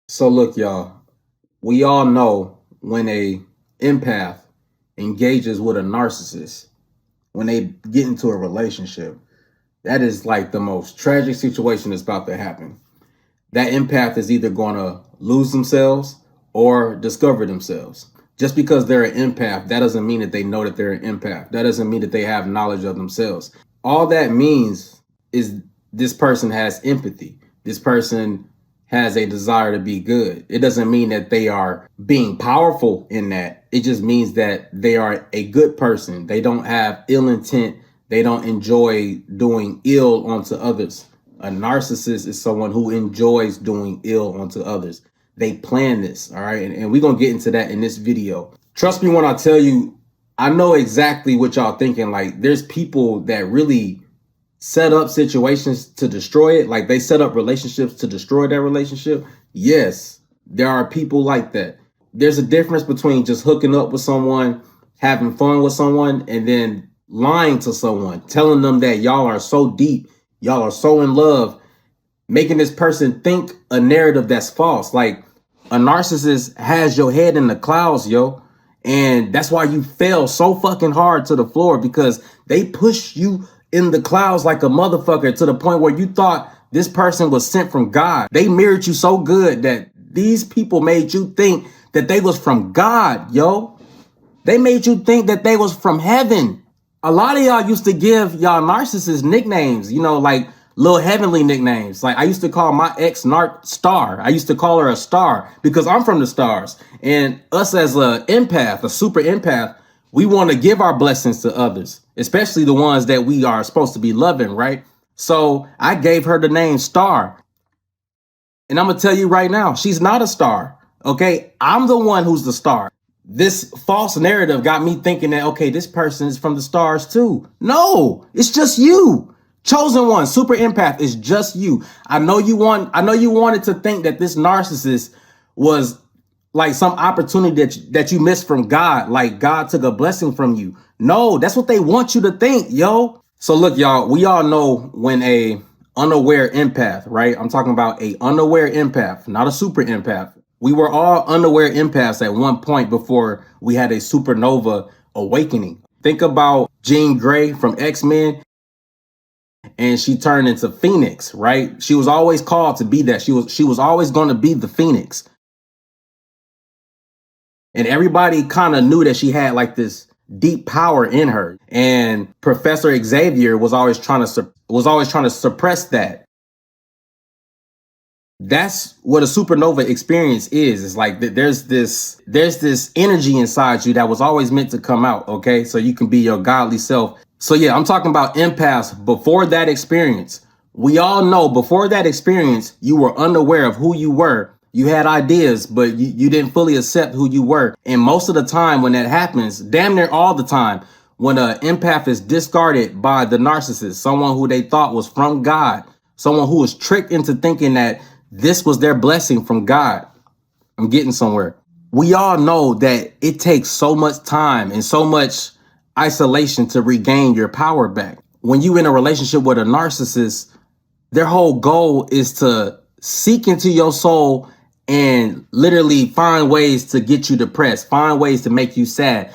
So look, y'all, we all know when a empath engages with a narcissist, when they get into a relationship, that is like the most tragic situation that's about to happen. That empath is either going to lose themselves or discover themselves. Just because they're an empath, that doesn't mean that they know that they're an empath. That doesn't mean that they have knowledge of themselves. All that means is this person has empathy. This person has a desire to be good. It doesn't mean that they are being powerful in that. It just means that they are a good person. They don't have ill intent. They don't enjoy doing ill onto others. A narcissist is someone who enjoys doing ill onto others. They plan this, all right? And we're going to get into that in this video. Trust me when I tell you, I know exactly what y'all thinking. Like, there's people that really set up situations to destroy it. Like, they set up relationships to destroy that relationship. Yes, there are people like that. There's a difference between just hooking up with someone, having fun with someone, and then lying to someone, telling them that y'all are so deep, y'all are so in love, making this person think a narrative that's false. Like, a narcissist has your head in the clouds, yo. And that's why you fell so fucking hard to the floor, because they push you in the clouds like a motherfucker to the point where you thought this person was sent from God. They mirrored you so good that these people made you think that they was from God, yo. They made you think that they was from heaven. A lot of y'all used to give y'all narcissists nicknames, like little heavenly nicknames. Like, I used to call my ex Star. I used to call her a star because I'm from the stars. And us as a empath, a super empath, we want to give our blessings to others, especially the ones that we are supposed to be loving, right? So I gave her the name Star. And I'm going to tell you right now, she's not a star. Okay, I'm the one who's the star. This false narrative got me thinking that, okay, this person is from the stars too. No, it's just you. Chosen one, super empath, is just you. I know you wanted to think that this narcissist was like some opportunity that you missed from God, like God took a blessing from you. No, that's what they want you to think, yo. So look, y'all, we all know when a unaware empath, right? I'm talking about a unaware empath, not a super empath. We were all unaware empaths at one point before we had a supernova awakening. Think about Jean Grey from X-Men, and she turned into Phoenix, right? She was always called to be that. She was always going to be the Phoenix. And everybody kind of knew that she had like this deep power in her. And Professor Xavier was always trying to suppress that. That's what a supernova experience is. It's like there's this energy inside you that was always meant to come out, okay? So you can be your godly self. So yeah, I'm talking about empaths before that experience. We all know before that experience, you were unaware of who you were. You had ideas, but you didn't fully accept who you were. And most of the time when that happens, damn near all the time, when an empath is discarded by the narcissist, someone who they thought was from God, someone who was tricked into thinking that this was their blessing from God. I'm getting somewhere. We all know that it takes so much time and so much isolation to regain your power back. When you're in a relationship with a narcissist, their whole goal is to seek into your soul and literally find ways to get you depressed, find ways to make you sad.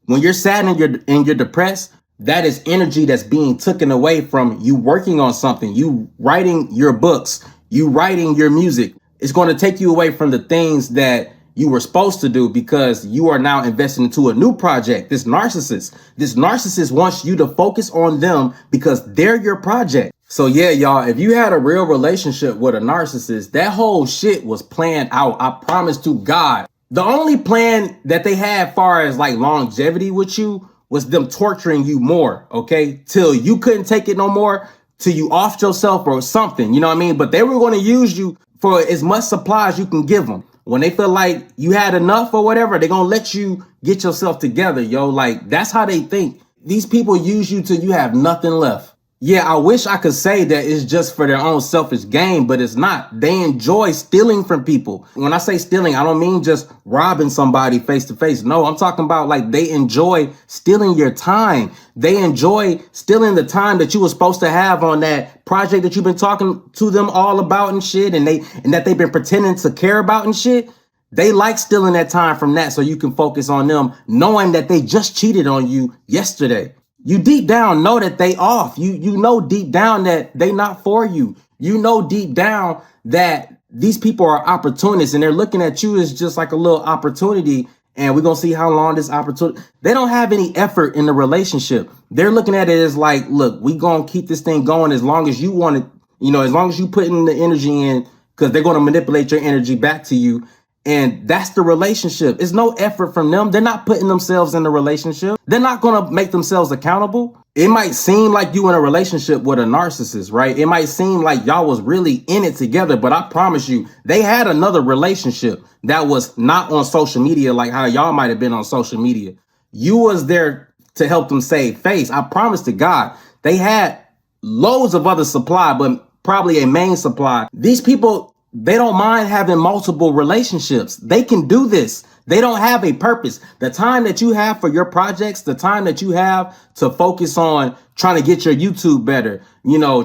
When you're sad and you're depressed, that is energy that's being taken away from you working on something, you writing your books, you writing your music. It's going to take you away from the things that you were supposed to do because you are now investing into a new project. This narcissist wants you to focus on them because they're your project. So yeah, y'all, if you had a real relationship with a narcissist, that whole shit was planned out. I promise to God. The only plan that they had far as like longevity with you was them torturing you more, okay? Till you couldn't take it no more, till you offed yourself or something, you know what I mean? But they were going to use you for as much supply as you can give them. When they feel like you had enough or whatever, they're going to let you get yourself together, yo. Like, that's how they think. These people use you till you have nothing left. Yeah, I wish I could say that it's just for their own selfish gain, but it's not. They enjoy stealing from people. When I say stealing, I don't mean just robbing somebody face to face. No, I'm talking about like they enjoy stealing your time. They enjoy stealing the time that you were supposed to have on that project that you've been talking to them all about and shit, and that they've been pretending to care about and shit. They like stealing that time from that so you can focus on them, knowing that they just cheated on you yesterday. You deep down know that they off. You know deep down that they not for you. You know deep down that these people are opportunists and they're looking at you as just like a little opportunity. And we're gonna see how long this opportunity. They don't have any effort in the relationship. They're looking at it as like, look, we gonna keep this thing going as long as you want it, as long as you put in the energy in, because they're gonna manipulate your energy back to you. And that's the relationship. It's no effort from them. They're not putting themselves in the relationship. They're not going to make themselves accountable. It might seem like you in a relationship with a narcissist, right? It might seem like y'all was really in it together, but I promise you, they had another relationship that was not on social media like how y'all might have been on social media. You was there to help them save face. I promise to God, they had loads of other supply, but probably a main supply. These people, they don't mind having multiple relationships. They can do this. They don't have a purpose. The time that you have for your projects, the time that you have to focus on trying to get your YouTube better,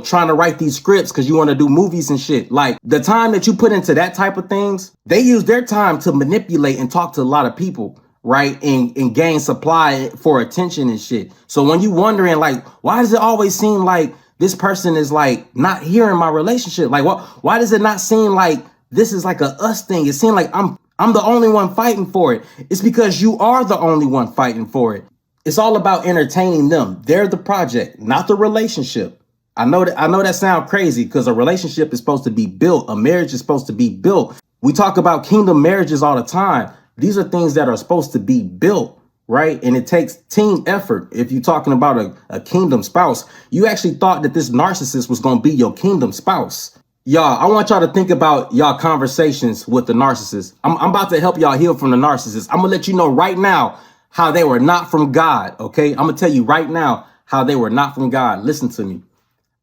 trying to write these scripts because you want to do movies and shit. Like the time that you put into that type of things, they use their time to manipulate and talk to a lot of people, right? And gain supply for attention and shit. So when you wondering like, why does it always seem like this person is like not here in my relationship? Like, why does it not seem like this is like a us thing? It seems like I'm the only one fighting for it. It's because you are the only one fighting for it. It's all about entertaining them. They're the project, not the relationship. I know that sounds crazy because a relationship is supposed to be built. A marriage is supposed to be built. We talk about kingdom marriages all the time. These are things that are supposed to be built, right? And it takes team effort. If you're talking about a kingdom spouse, you actually thought that this narcissist was going to be your kingdom spouse. Y'all, I want y'all to think about y'all conversations with the narcissist. I'm about to help y'all heal from the narcissist. I'm going to let you know right now how they were not from God, okay? I'm going to tell you right now how they were not from God. Listen to me.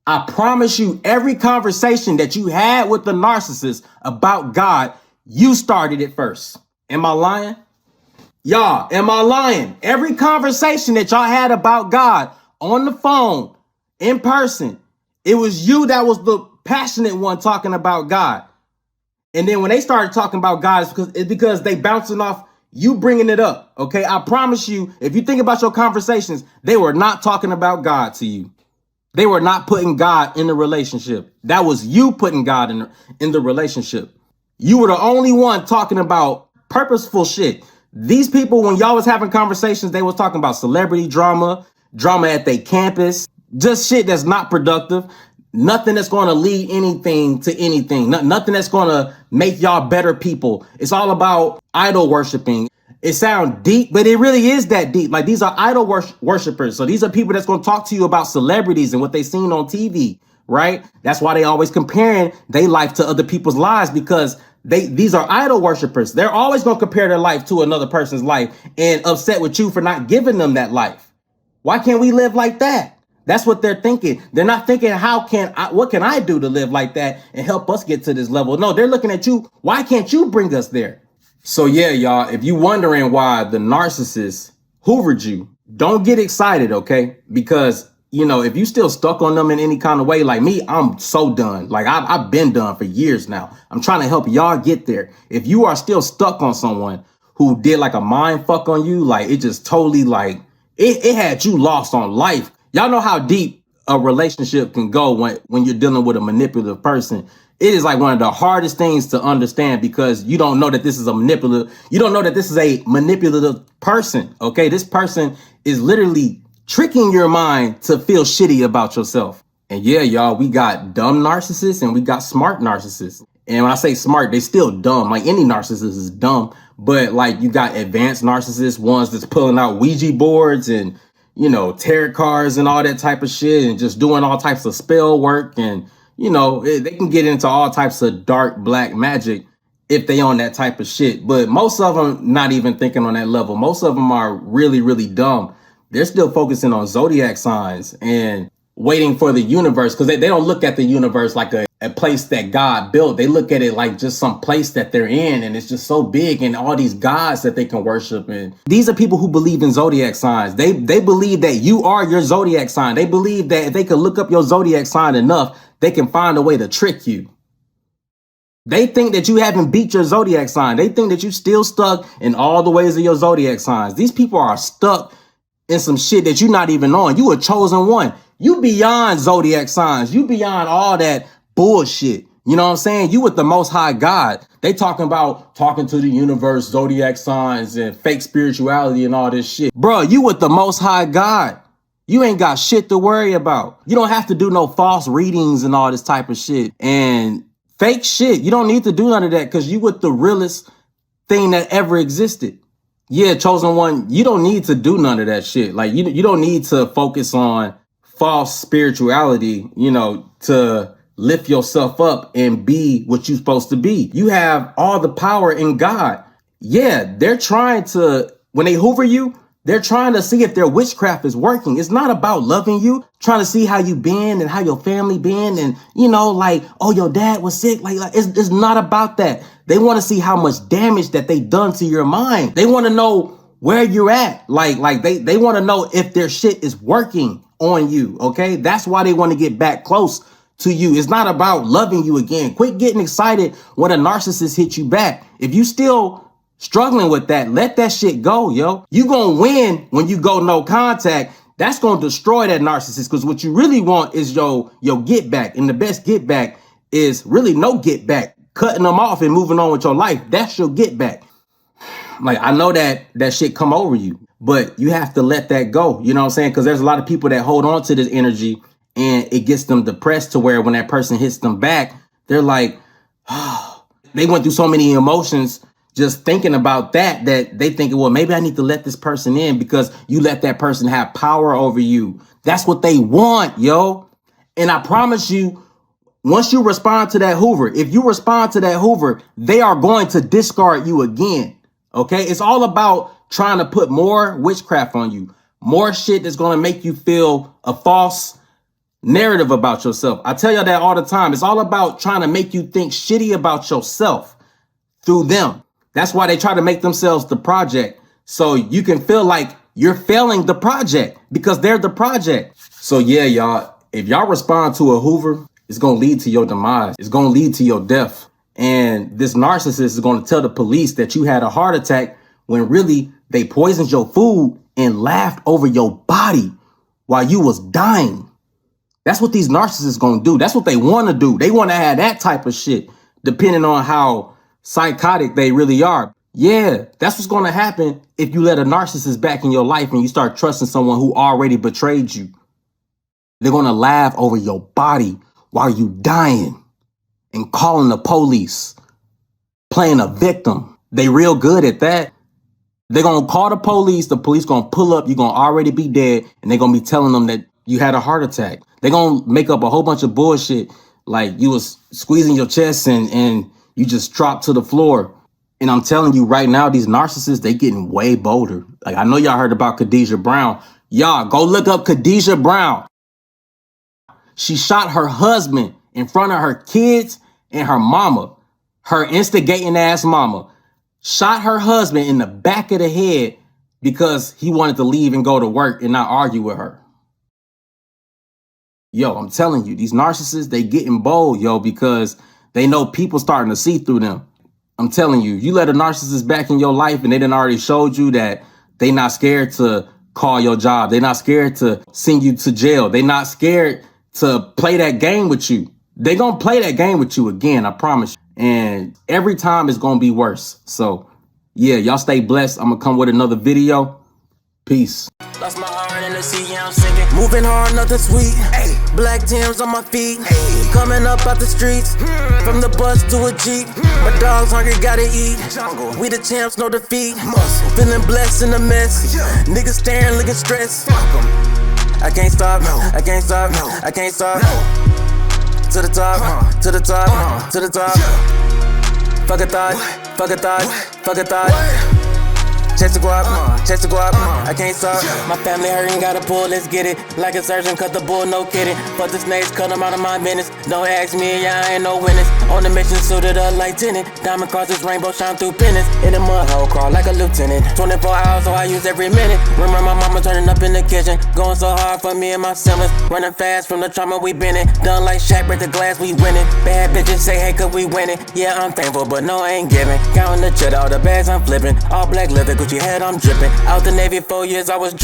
I promise you, every conversation that you had with the narcissist about God, you started it first. Am I lying? Y'all, am I lying? Every conversation that y'all had about God on the phone, in person, it was you that was the passionate one talking about God. And then when they started talking about God, it's because they bouncing off you bringing it up. Okay, I promise you, if you think about your conversations, they were not talking about God to you. They were not putting God in the relationship. That was you putting God in the relationship. You were the only one talking about purposeful shit. These people, when y'all was having conversations, they was talking about celebrity drama at their campus, just shit that's not productive. Nothing that's going to lead anything to anything. Nothing that's going to make y'all better people. It's all about idol worshiping. It sounds deep, but it really is that deep. Like these are idol worshipers. So these are people that's going to talk to you about celebrities and what they seen on TV, right? That's why they always comparing their life to other people's lives, because these are idol worshipers. They're always going to compare their life to another person's life and upset with you for not giving them that life. Why can't we live like that? That's what they're thinking. They're not thinking, what can I do to live like that and help us get to this level? No, they're looking at you. Why can't you bring us there? So yeah, y'all, if you wondering why the narcissist hoovered you, don't get excited, okay? Because, if you still stuck on them in any kind of way, like me, I'm so done. Like I've been done for years now. I'm trying to help y'all get there. If you are still stuck on someone who did like a mind fuck on you, like it just totally like, it had you lost on life. Y'all know how deep a relationship can go when you're dealing with a manipulative person. It is like one of the hardest things to understand because you don't know that this is a manipulative. You don't know that this is a manipulative person. Okay, this person is literally tricking your mind to feel shitty about yourself. And yeah, y'all, we got dumb narcissists and we got smart narcissists. And when I say smart, they still dumb. Like any narcissist is dumb, but like you got advanced narcissists, ones that's pulling out Ouija boards and tarot cards and all that type of shit and just doing all types of spell work. And, they can get into all types of dark black magic if they on that type of shit. But most of them not even thinking on that level. Most of them are really, really dumb. They're still focusing on zodiac signs and waiting for the universe, because they don't look at the universe like a place that God built. They look at it like just some place that they're in, and it's just so big, and all these gods that they can worship. And these are people who believe in zodiac signs. They believe that you are your zodiac sign. They believe that if they can look up your zodiac sign enough, they can find a way to trick you. They think that you haven't beat your zodiac sign. They think that you're still stuck in all the ways of your zodiac signs. These people are stuck in some shit that you're not even on. You a chosen one. You beyond zodiac signs. You beyond all that bullshit. You know what I'm saying? You with the Most High God. They talking about talking to the universe, zodiac signs, and fake spirituality and all this shit. Bro, you with the Most High God. You ain't got shit to worry about. You don't have to do no false readings and all this type of shit and fake shit. You don't need to do none of that, because you with the realest thing that ever existed. Yeah, chosen one, you don't need to do none of that shit. Like, you don't need to focus on false spirituality, to lift yourself up and be what you're supposed to be. You have all the power in God. Yeah, they're trying to, when they hoover you, they're trying to see if their witchcraft is working. It's not about loving you, trying to see how you been and how your family been, and like, oh, your dad was sick. Like it's not about that. They want to see how much damage that they done to your mind. They want to know where you're at. Like they want to know if their shit is working on you. Okay, that's why they want to get back close to you. It's not about loving you again. Quit getting excited when a narcissist hit you back. If you still struggling with that, let that shit go, yo. You gonna win when you go no contact. That's gonna destroy that narcissist, because what you really want is your get back. And the best get back is really no get back. Cutting them off and moving on with your life. That's your get back. Like, I know that shit come over you, but you have to let that go. You know what I'm saying? Because there's a lot of people that hold on to this energy, and it gets them depressed to where when that person hits them back, they're like, oh, they went through so many emotions just thinking about that they think, well, maybe I need to let this person in, because you let that person have power over you. That's what they want, yo. And I promise you, once you respond to that Hoover, if you respond to that Hoover, they are going to discard you again. Okay? It's all about trying to put more witchcraft on you, more shit that's going to make you feel a false narrative about yourself. I tell you that all the time. It's all about trying to make you think shitty about yourself through them. That's why they try to make themselves the project, so you can feel like you're failing the project, because they're the project. So yeah, y'all, if y'all respond to a Hoover, it's going to lead to your demise. It's going to lead to your death. And this narcissist is going to tell the police that you had a heart attack, when really they poisoned your food and laughed over your body while you was dying. That's what these narcissists going to do. That's what they want to do. They want to have that type of shit, depending on how psychotic they really are. Yeah, that's what's going to happen if you let a narcissist back in your life and you start trusting someone who already betrayed you. They're going to laugh over your body while you dying and calling the police, playing a victim. They real good at that. They're going to call the police going to pull up, you're going to already be dead, and they're going to be telling them that you had a heart attack. They're going to make up a whole bunch of bullshit, like you was squeezing your chest and you just dropped to the floor. And I'm telling you right now, these narcissists, they getting way bolder. Like, I know y'all heard about Khadijah Brown. Y'all go look up Khadijah Brown. She shot her husband in front of her kids and her mama. Her instigating ass mama shot her husband in the back of the head because he wanted to leave and go to work and not argue with her. Yo, I'm telling you, these narcissists, they getting bold, yo, because they know people starting to see through them. I'm telling you, you let a narcissist back in your life and they done already showed you that they not scared to call your job. They not scared to send you to jail. They not scared to play that game with you. They gonna play that game with you again, I promise you. And every time it's gonna be worse. So yeah, y'all stay blessed. I'm gonna come with another video. Peace. Lost my heart in the sea, yeah, I'm sinking. Moving hard, nothing sweet. Ay. Black Timbs on my feet. Ay. Coming up out the streets. From the bus to a Jeep. My dog's hungry, gotta eat. Jungle. We the champs, no defeat. Muscle. Feeling blessed in the mess. Yeah. Niggas staring, looking stressed. I can't stop, no. I can't stop, no. I can't stop. No. To the top, to the top, to the top. Yeah. Fuck a thought, fuck a thought, fuck a thought. chase the guap, chase the guap. I can't stop. My family hurting, gotta pull, let's get it. Like a surgeon, cut the bull, no kidding. But the snakes, cut them out of my business. Don't ask me, yeah, I ain't no witness. On the mission, suited up like tenant. Diamond crosses, rainbow shine through pennies. In the mud hole, crawl like a lieutenant. 24 hours, so I use every minute. Remember my mama turning up in the kitchen. Going so hard for me and my siblings. Running fast from the trauma we been in. Done like Shaq, break the glass, we winning. Bad bitches say, hey, could we win it? Yeah, I'm thankful, but no, I ain't giving. Counting the cheddar, all the bags I'm flipping. All black leather, Gucci head, I'm dripping. Out the Navy 4 years, I was